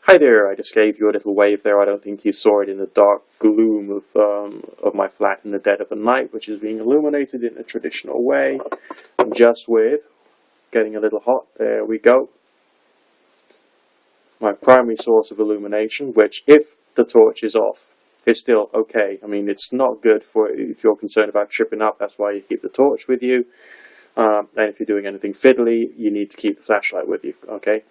Hi there, I just gave you a little wave there. I don't think you saw it in the dark gloom of my flat in the dead of the night, which is being illuminated in a traditional way, just with getting a little hot. There we go. My primary source of illumination, which if the torch is off, is still okay. I mean, it's not good for if you're concerned about tripping up. That's why you keep the torch with you. And if you're doing anything fiddly, you need to keep the flashlight with you, okay?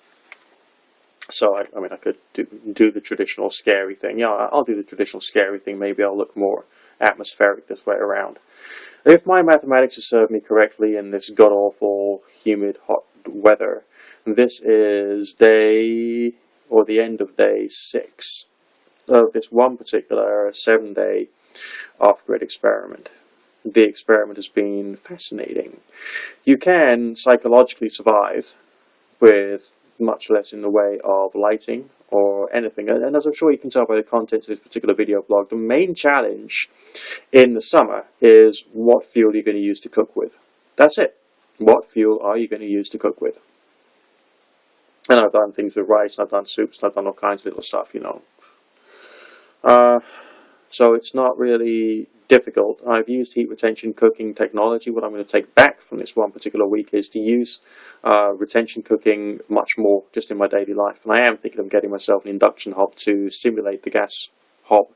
So, I mean, I could do the traditional scary thing. Yeah, I'll do the traditional scary thing. Maybe I'll look more atmospheric this way around. If my mathematics has served me correctly in this god-awful, humid, hot weather, this is day, or the end of day 6 of this one particular 7-day off-grid experiment. The experiment has been fascinating. You can psychologically survive with much less in the way of lighting or anything. And as I'm sure you can tell by the contents of this particular video blog, the main challenge in the summer is what fuel you're going to use to cook with. That's it. What fuel are you going to use to cook with? And I've done things with rice, and I've done soups, and I've done all kinds of little stuff, you know. So it's not really difficult. I've used heat retention cooking technology. What I'm going to take back from this one particular week is to use retention cooking much more just in my daily life. And I am thinking of getting myself an induction hob to simulate the gas hob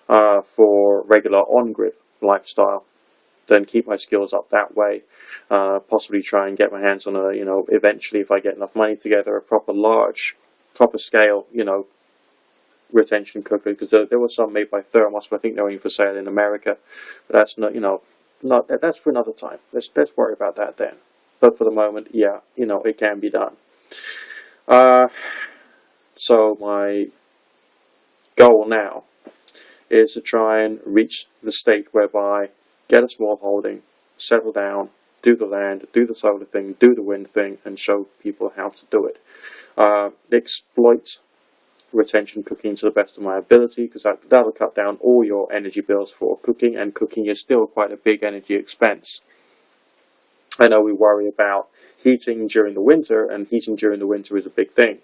for regular on-grid lifestyle. Then keep my skills up that way. Possibly try and get my hands on a, eventually if I get enough money together, a proper scale, retention cooker, because there were some made by Thermos, but I think they're only for sale in America. But that's not, that's for another time. Let's worry about that then. But for the moment, yeah, it can be done. So my goal now is to try and reach the state whereby get a small holding, settle down, do the land, do the solar thing, do the wind thing, and show people how to do it. Exploit retention cooking to the best of my ability, because that'll cut down all your energy bills for cooking, and cooking is still quite a big energy expense. I know we worry about heating during the winter, and heating during the winter is a big thing,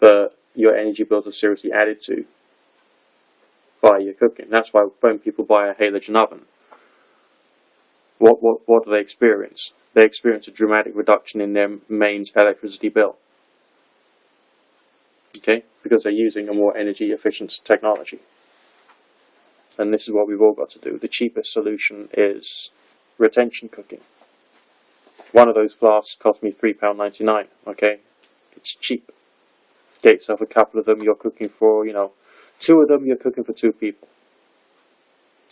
but your energy bills are seriously added to by your cooking. That's why when people buy a halogen oven, what do they experience? They experience a dramatic reduction in their mains electricity bill. Okay, because they're using a more energy efficient technology. And this is what we've all got to do. The cheapest solution is retention cooking. One of those flasks cost me £3.99, okay? It's cheap. Get yourself a couple of them, you're cooking for, 2 of them, you're cooking for 2 people.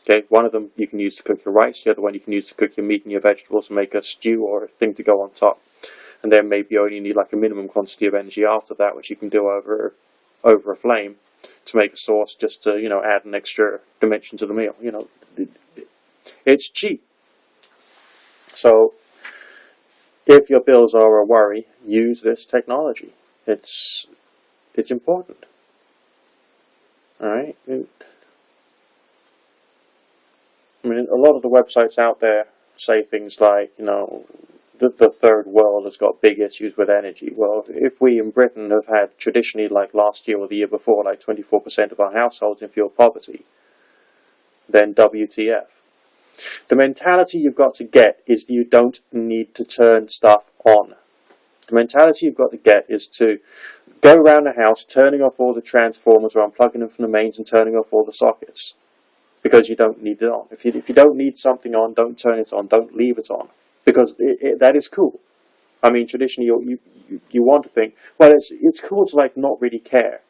Okay, one of them you can use to cook your rice, the other one you can use to cook your meat and your vegetables and make a stew or a thing to go on top. And then maybe you only need like a minimum quantity of energy after that, which you can do over a flame to make a sauce, just to, add an extra dimension to the meal. It's cheap. So if your bills are a worry, use this technology. It's important. All right. I mean, a lot of the websites out there say things like, the third world has got big issues with energy. Well, if we in Britain have had traditionally, like last year or the year before, like 24% of our households in fuel poverty, then WTF. The mentality you've got to get is that you don't need to turn stuff on. The mentality you've got to get is to go around the house turning off all the transformers or unplugging them from the mains and turning off all the sockets, because you don't need it on. If you don't need something on, don't turn it on, don't leave it on. Because that is cool. I mean, traditionally, you want to think, well, it's cool to like not really care.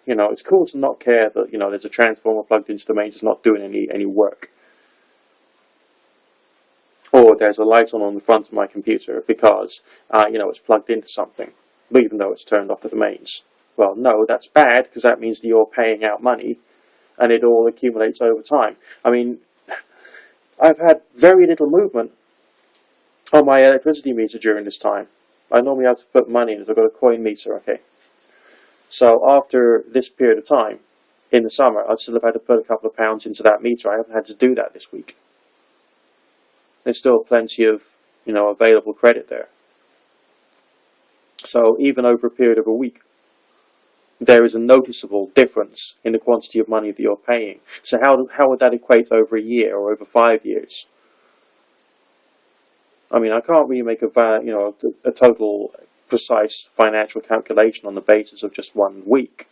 It's cool to not care that there's a transformer plugged into the mains, it's not doing any work. Or there's a light on the front of my computer because it's plugged into something, even though it's turned off at the mains. Well, no, that's bad, because that means that you're paying out money, and it all accumulates over time. I mean, I've had very little movement on my electricity meter during this time. I normally have to put money in it. I've got a coin meter, okay. So after this period of time, in the summer, I'd still have had to put a couple of pounds into that meter. I haven't had to do that this week. There's still plenty of, available credit there. So even over a period of a week, there is a noticeable difference in the quantity of money that you're paying. So how would that equate over a year or over 5 years? I mean, I can't really make a total precise financial calculation on the basis of just 1 week.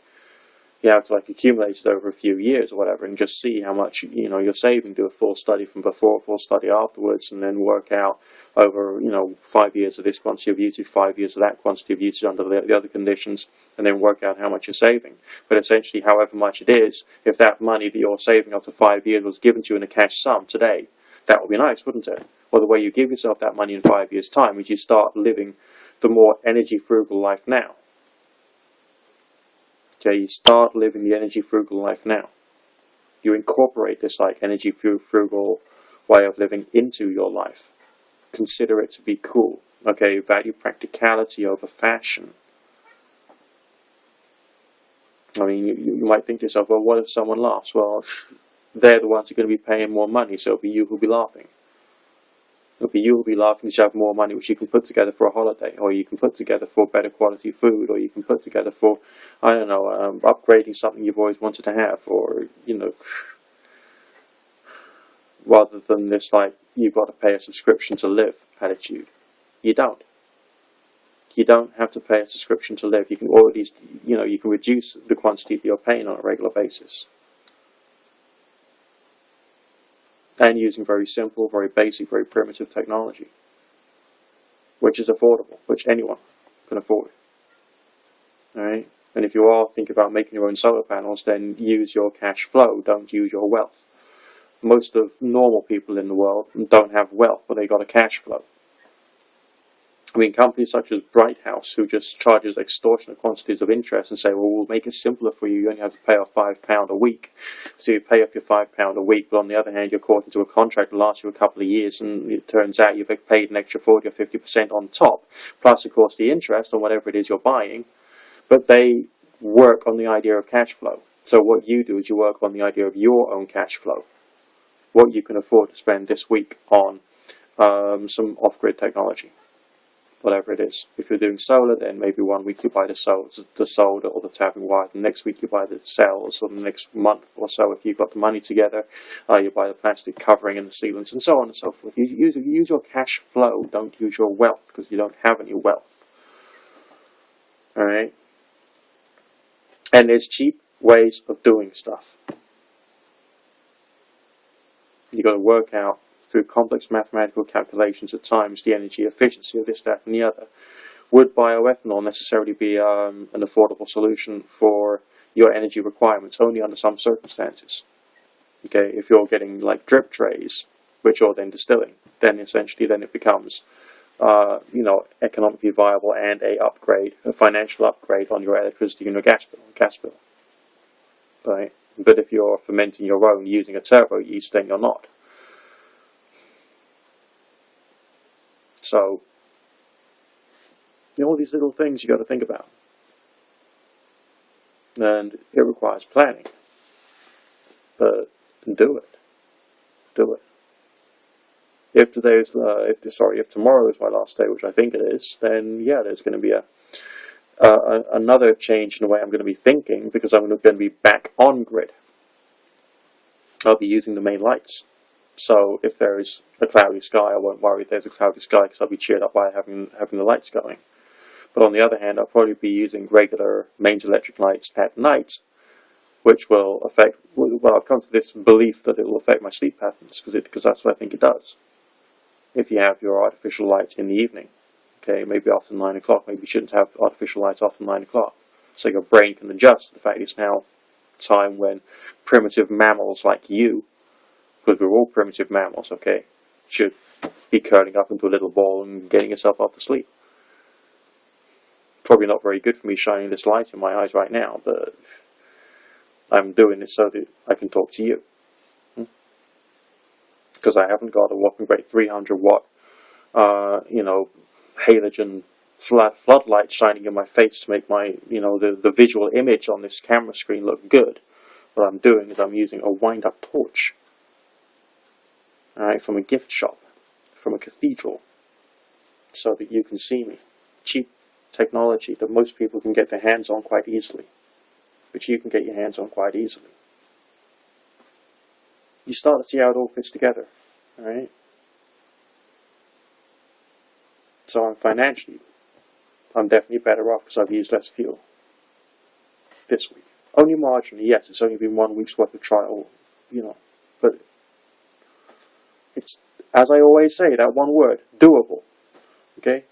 You have to accumulate it over a few years or whatever, and just see how much you're saving. Do a full study from before, full study afterwards, and then work out over 5 years of this quantity of usage, 5 years of that quantity of usage under the other conditions, and then work out how much you're saving. But essentially, however much it is, if that money that you're saving after 5 years was given to you in a cash sum today, that would be nice, wouldn't it? Well, the way you give yourself that money in 5 years' time is you start living the more energy frugal life now. Okay, you start living the energy frugal life now. You incorporate this energy frugal way of living into your life. Consider it to be cool. Okay, value practicality over fashion. I mean, you might think to yourself, well, what if someone laughs? Well, they're the ones who are going to be paying more money, so it'll be you who'll be laughing. It'll be you who'll be laughing because you have more money which you can put together for a holiday, or you can put together for better quality food, or you can put together for, I don't know, upgrading something you've always wanted to have, or, rather than this, you've got to pay a subscription to live attitude. You don't. You don't have to pay a subscription to live. You can, or at least, you can reduce the quantity that you're paying on a regular basis. And using very simple, very basic, very primitive technology, which is affordable, which anyone can afford. Alright? And if you are thinking about making your own solar panels, then use your cash flow, don't use your wealth. Most of normal people in the world don't have wealth, but they got a cash flow. I mean, companies such as Bright House, who just charges extortionate quantities of interest and say, well, we'll make it simpler for you. You only have to pay off £5 a week. So you pay off your £5 a week, but on the other hand, you're caught into a contract that lasts you a couple of years, and it turns out you've paid an extra 40 or 50% on top, plus, of course, the interest on whatever it is you're buying. But they work on the idea of cash flow. So what you do is you work on the idea of your own cash flow. What you can afford to spend this week on some off-grid technology. Whatever it is. If you're doing solar, then maybe 1 week you buy the solder or the tapping wire. The next week you buy the cells, or the next month or so, if you've got the money together, you buy the plastic covering and the sealants, and so on and so forth. You use your cash flow. Don't use your wealth, because you don't have any wealth. All right. And there's cheap ways of doing stuff. You got to work out through complex mathematical calculations at times the energy efficiency of this, that, and the other. Would bioethanol necessarily be an affordable solution for your energy requirements? Only under some circumstances. Okay, if you're getting drip trays, which you're then distilling, then essentially it becomes economically viable and a financial upgrade on your electricity and your gas bill. Right? But if you're fermenting your own using a turbo yeast, then you're not. So, all these little things you got to think about. And it requires planning. But do it. Do it. If tomorrow is my last day, which I think it is, then yeah, there's going to be another change in the way I'm going to be thinking, because I'm going to be back on grid. I'll be using the main lights. So if there is a cloudy sky, I won't worry if there's a cloudy sky, because I'll be cheered up by having the lights going. But on the other hand, I'll probably be using regular mains electric lights at night, which will affect, well, I've come to this belief that it will affect my sleep patterns, because that's what I think it does. If you have your artificial lights in the evening, okay, maybe after 9 o'clock, maybe you shouldn't have artificial lights after 9 o'clock. So your brain can adjust to the fact it's now time when primitive mammals like you, because we're all primitive mammals, okay, should be curling up into a little ball and getting yourself off to sleep. Probably not very good for me shining this light in my eyes right now, but I'm doing this so that I can talk to you. Because I haven't got a whopping great 300 watt, halogen floodlight shining in my face to make my, the visual image on this camera screen look good. What I'm doing is I'm using a wind-up torch. Alright, from a gift shop, from a cathedral, so that you can see me. Cheap technology that most people can get their hands on quite easily. which you can get your hands on quite easily. You start to see how it all fits together, right? So financially, I'm definitely better off because I've used less fuel this week. Only marginally, yes, it's only been 1 week's worth of trial, but it's, as I always say, that one word, doable, okay?